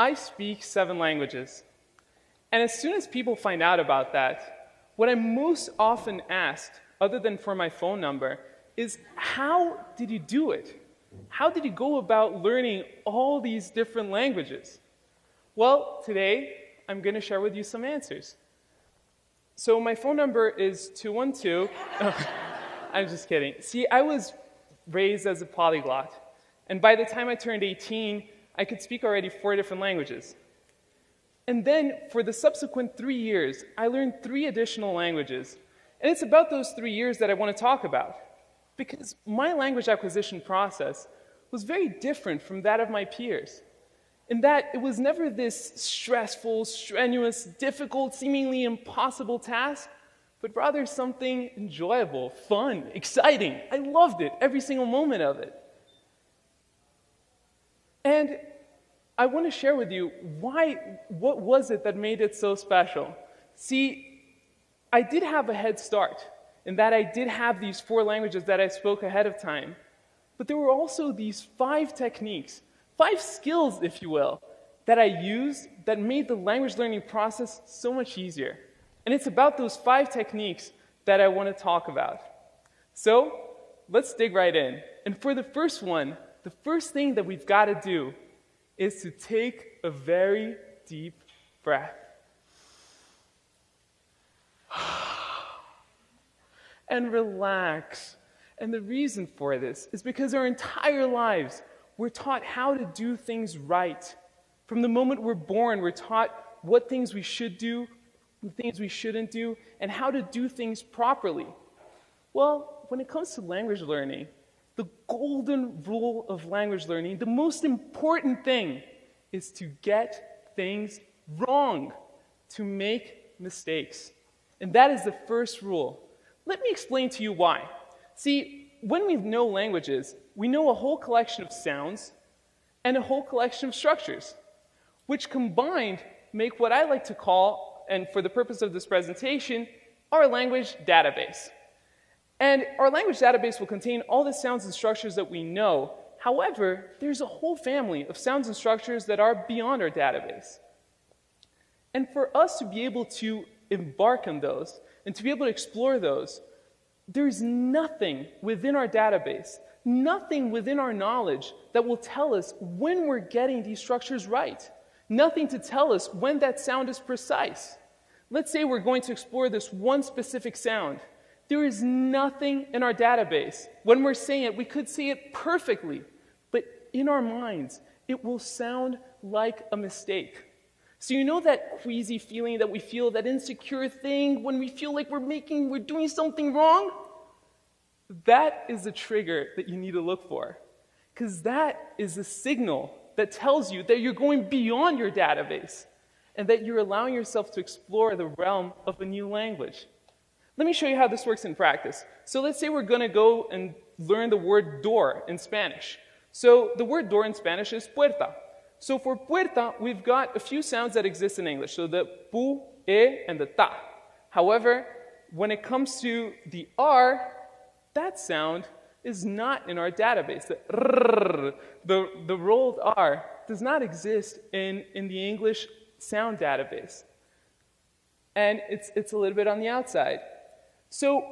I speak 7 languages. And as soon as people find out about that, what I'm most often asked, other than for my phone number, is how did you do it? How did you go about learning all these different languages? Well, today I'm going to share with you some answers. So my phone number is 212. I'm just kidding. See, I was raised as a polyglot. And by the time I turned 18, I could speak already 4 different languages. And then, for the subsequent 3 years, I learned 3 additional languages. And it's about those 3 years that I want to talk about. Because my language acquisition process was very different from that of my peers. In that it was never this stressful, strenuous, difficult, seemingly impossible task, but rather something enjoyable, fun, exciting. I loved it, every single moment of it. And I want to share with you what was it that made it so special? See, I did have a head start in that I did have these 4 languages that I spoke ahead of time. But there were also these 5 techniques, 5 skills, if you will, that I used that made the language learning process so much easier. And it's about those 5 techniques that I want to talk about. So, let's dig right in. And for the first one, the first thing that we've got to do is to take a very deep breath. And relax. And the reason for this is because our entire lives, we're taught how to do things right. From the moment we're born, we're taught what things we should do, what things we shouldn't do, and how to do things properly. Well, when it comes to language learning, the golden rule of language learning, the most important thing is to get things wrong, to make mistakes. And that is the first rule. Let me explain to you why. See, when we know languages, we know a whole collection of sounds and a whole collection of structures, which combined make what I like to call, and for the purpose of this presentation, our language database. And our language database will contain all the sounds and structures that we know. However, there's a whole family of sounds and structures that are beyond our database. And for us to be able to embark on those and to be able to explore those, there's nothing within our database, nothing within our knowledge that will tell us when we're getting these structures right. Nothing to tell us when that sound is precise. Let's say we're going to explore this one specific sound. There is nothing in our database. When we're saying it, we could say it perfectly, but in our minds, it will sound like a mistake. So you know that queasy feeling that we feel, that insecure thing when we feel like we're doing something wrong? That is the trigger that you need to look for. Because that is a signal that tells you that you're going beyond your database and that you're allowing yourself to explore the realm of a new language. Let me show you how this works in practice. So let's say we're going to go and learn the word door in Spanish. So the word door in Spanish is puerta. So for puerta, we've got a few sounds that exist in English. So the pu, e, and the ta. However, when it comes to the r, that sound is not in our database. The rrr, the rolled r, does not exist in the English sound database. And it's a little bit on the outside. So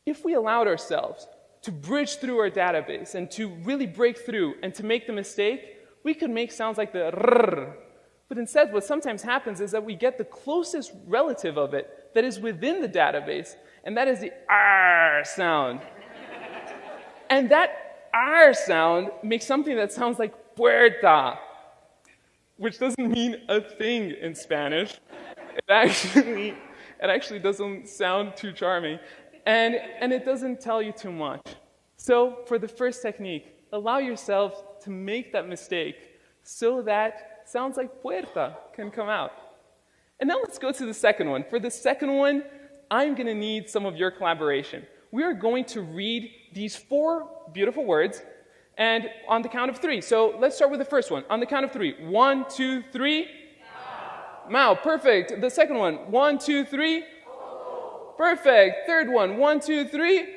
if we allowed ourselves to bridge through our database and to really break through and to make the mistake, we could make sounds like the rrr. But instead, what sometimes happens is that we get the closest relative of it that is within the database, and that is the r sound. And that r sound makes something that sounds like puerta, which doesn't mean a thing in Spanish. It actually doesn't sound too charming, and it doesn't tell you too much. So for the first technique, allow yourself to make that mistake so that sounds like puerta can come out. And now let's go to the second one. For the second one, I'm going to need some of your collaboration. We are going to read these 4 beautiful words, and on the count of 3. So let's start with the first one. On the count of 3. 1, 2, 3. Mao. Perfect. The second one. 1, 2, 3. Perfect. Third one. 1, 2, 3.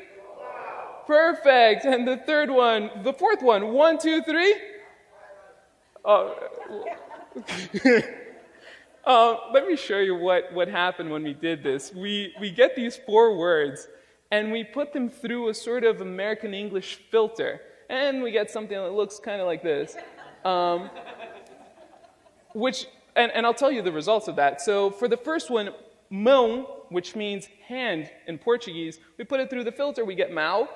Perfect. And the third one, the fourth one. 1, 2, 3. Let me show you what happened when we did this. We get these 4 words, and we put them through a sort of American English filter, and we get something that looks kind of like this. And I'll tell you the results of that. So for the first one, mão, which means hand in Portuguese, we put it through the filter, we get mau.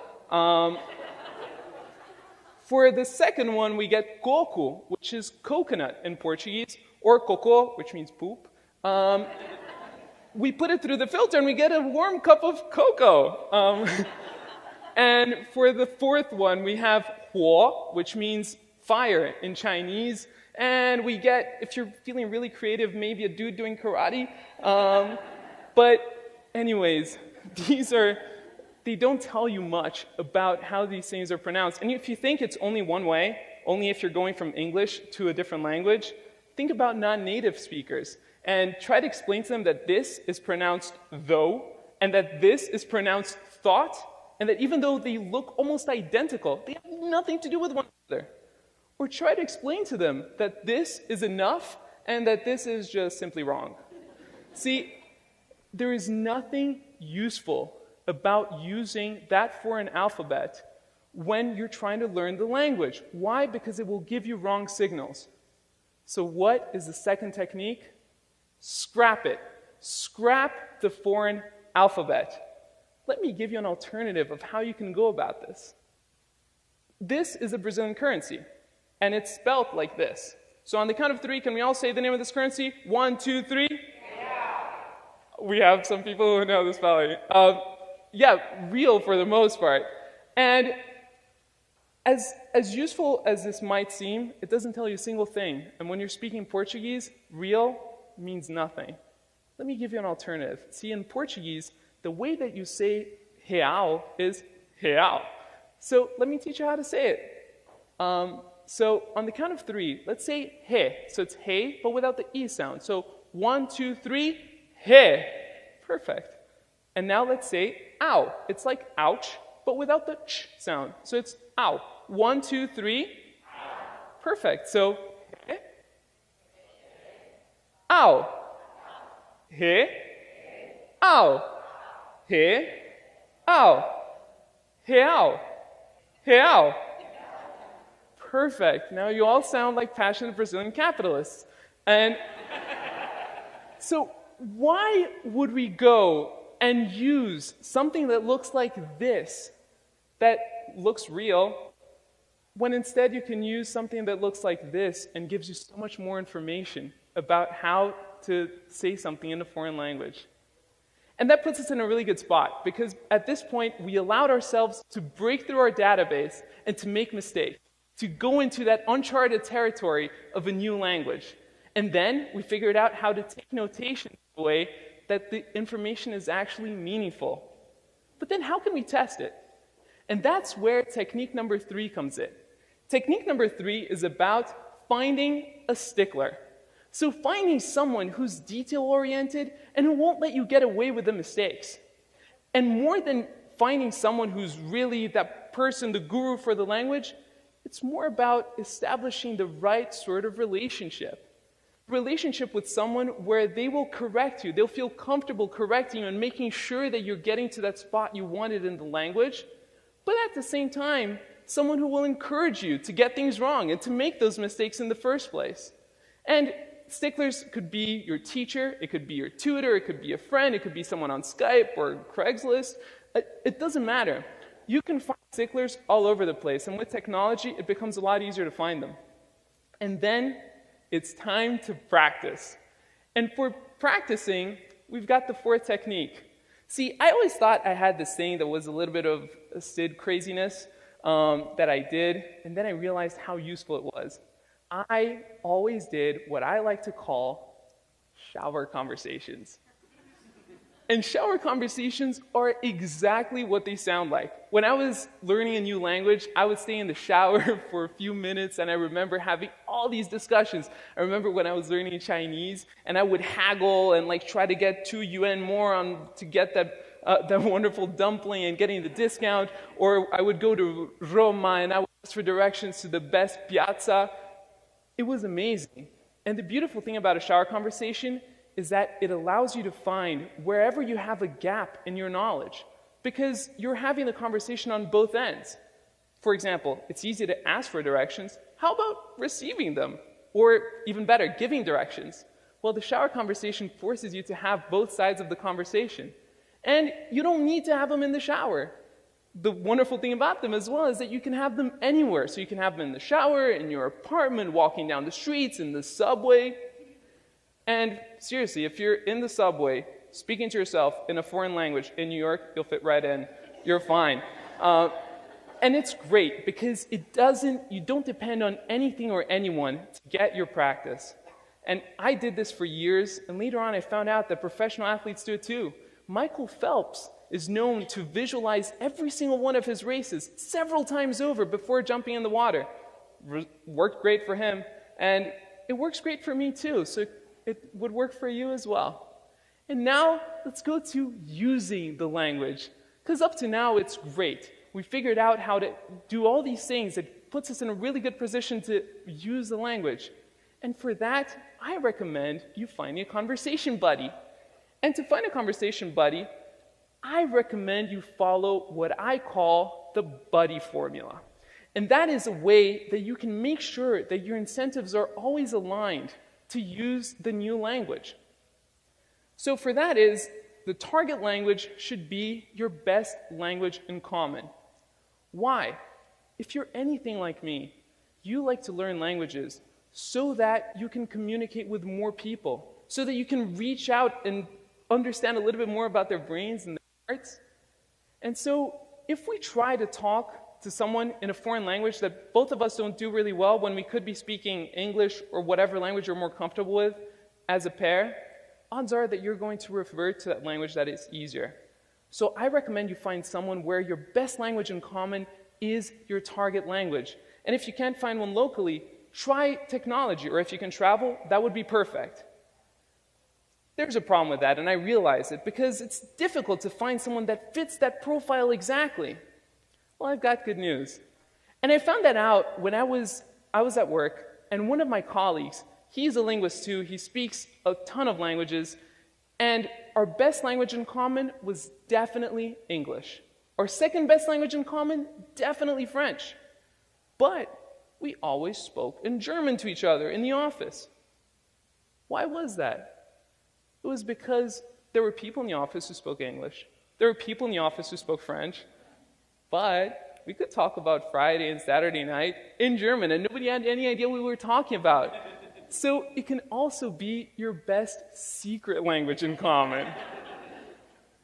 For the second one, we get coco, which is coconut in Portuguese, or cocô, which means poop. We put it through the filter and we get a warm cup of cocoa. And for the fourth one, we have huo, which means fire in Chinese. And we get, if you're feeling really creative, maybe a dude doing karate. But anyways, they don't tell you much about how these things are pronounced. And if you think it's only one way, only if you're going from English to a different language, think about non-native speakers and try to explain to them that this is pronounced though, and that this is pronounced thought, and that even though they look almost identical, they have nothing to do with one another. Or try to explain to them that this is enough and that this is just simply wrong. See, there is nothing useful about using that foreign alphabet when you're trying to learn the language. Why? Because it will give you wrong signals. So what is the second technique? Scrap it. Scrap the foreign alphabet. Let me give you an alternative of how you can go about this. This is a Brazilian currency, and it's spelled like this. So on the count of 3, can we all say the name of this currency? 1, 2, 3. Yeah. We have some people who know the spelling. Yeah, real for the most part. And as useful as this might seem, it doesn't tell you a single thing. And when you're speaking Portuguese, real means nothing. Let me give you an alternative. See, in Portuguese, the way that you say real is real. So let me teach you how to say it. So on the count of 3, let's say he. So it's he, but without the e sound. So 1, 2, 3, he. Perfect. And now let's say ow. It's like ouch, but without the ch sound. So it's ow. 1, 2, 3. Perfect. So he. Ow. He. Ow. He. Ow. Real. Real. Perfect. Now you all sound like passionate Brazilian capitalists. And so why would we go and use something that looks like this, that looks real, when instead you can use something that looks like this and gives you so much more information about how to say something in a foreign language? And that puts us in a really good spot, because at this point, we allowed ourselves to break through our database and to make mistakes, to go into that uncharted territory of a new language. And then we figured out how to take notation in a way that the information is actually meaningful. But then how can we test it? And that's where technique number 3 comes in. Technique number 3 is about finding a stickler. So finding someone who's detail-oriented and who won't let you get away with the mistakes. And more than finding someone who's really that person, the guru for the language, it's more about establishing the right sort of relationship. Relationship with someone where they will correct you. They'll feel comfortable correcting you and making sure that you're getting to that spot you wanted in the language. But at the same time, someone who will encourage you to get things wrong and to make those mistakes in the first place. And sticklers could be your teacher, it could be your tutor, it could be a friend, it could be someone on Skype or Craigslist. It doesn't matter. You can find sticklers all over the place, and with technology, it becomes a lot easier to find them. And then it's time to practice. And for practicing, we've got the 4th technique. See, I always thought I had this thing that was a little bit of a Sid craziness that I did, and then I realized how useful it was. I always did what I like to call shower conversations. And shower conversations are exactly what they sound like. When I was learning a new language, I would stay in the shower for a few minutes, and I remember having all these discussions. I remember when I was learning Chinese, and I would haggle and try to get 2 yuan more to get that wonderful dumpling and getting the discount. Or I would go to Roma, and I would ask for directions to the best piazza. It was amazing. And the beautiful thing about a shower conversation is that it allows you to find wherever you have a gap in your knowledge, because you're having the conversation on both ends. For example, it's easy to ask for directions. How about receiving them? Or even better, giving directions? Well, the shower conversation forces you to have both sides of the conversation. And you don't need to have them in the shower. The wonderful thing about them as well is that you can have them anywhere. So you can have them in the shower, in your apartment, walking down the streets, in the subway. And seriously, if you're in the subway, speaking to yourself in a foreign language in New York, you'll fit right in. You're fine. And it's great because you don't depend on anything or anyone to get your practice. And I did this for years, and later on I found out that professional athletes do it too. Michael Phelps is known to visualize every single one of his races several times over before jumping in the water. Worked great for him, and it works great for me too, so it would work for you as well. And now, let's go to using the language, because up to now it's great. We figured out how to do all these things. It puts us in a really good position to use the language. And for that, I recommend you finding a conversation buddy. And to find a conversation buddy, I recommend you follow what I call the buddy formula. And that is a way that you can make sure that your incentives are always aligned to use the new language. So for that is, the target language should be your best language in common. Why? If you're anything like me, you like to learn languages so that you can communicate with more people, so that you can reach out and understand a little bit more about their brains and their hearts. And so if we try to talk to someone in a foreign language that both of us don't do really well when we could be speaking English or whatever language you're more comfortable with as a pair, odds are that you're going to revert to that language that is easier. So I recommend you find someone where your best language in common is your target language. And if you can't find one locally, try technology, or if you can travel, that would be perfect. There's a problem with that, and I realize it, because it's difficult to find someone that fits that profile exactly. Well, I've got good news. And I found that out when I was at work, and one of my colleagues, he's a linguist too, he speaks a ton of languages, and our best language in common was definitely English. Our second best language in common, definitely French. But we always spoke in German to each other in the office. Why was that? It was because there were people in the office who spoke English. There were people in the office who spoke French. But we could talk about Friday and Saturday night in German, and nobody had any idea what we were talking about. So it can also be your best secret language in common.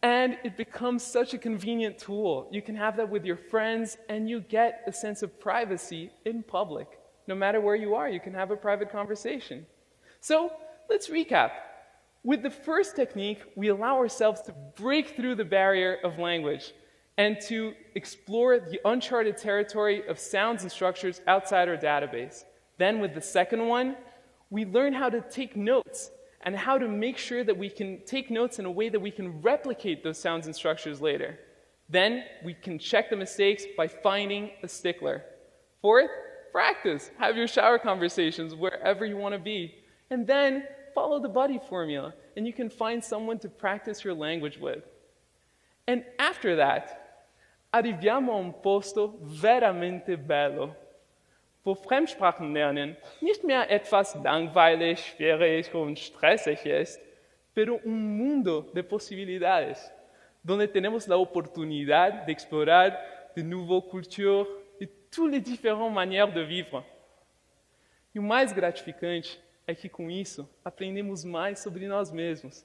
And it becomes such a convenient tool. You can have that with your friends, and you get a sense of privacy in public. No matter where you are, you can have a private conversation. So let's recap. With the first technique, we allow ourselves to break through the barrier of language and to explore the uncharted territory of sounds and structures outside our database. Then with the second one, we learn how to take notes and how to make sure that we can take notes in a way that we can replicate those sounds and structures later. Then we can check the mistakes by finding a stickler. Fourth, practice. Have your shower conversations wherever you want to be. And then follow the buddy formula, and you can find someone to practice your language with. And after that, arriviamo a un posto veramente bello, wo Fremdsprachen lernen nicht mehr etwas langweilig, schwierig und stressig ist, pero un mundo de posibilidades, donde tenemos la oportunidad de explorar de nouvelles cultures e toutes les différentes manières de vivre. E o mais gratificante é que com isso aprendemos mais sobre nós mesmos.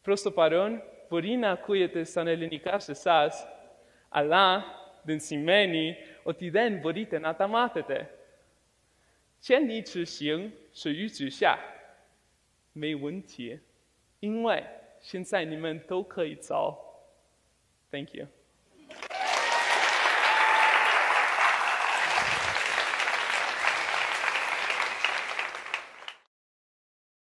Prosto paron, vorina kujete sanelinikashe sas, ala, den simeni, otiden vorite natamatete. 千里之行，始于足下。没问题，因为现在你们都可以走。Thank you.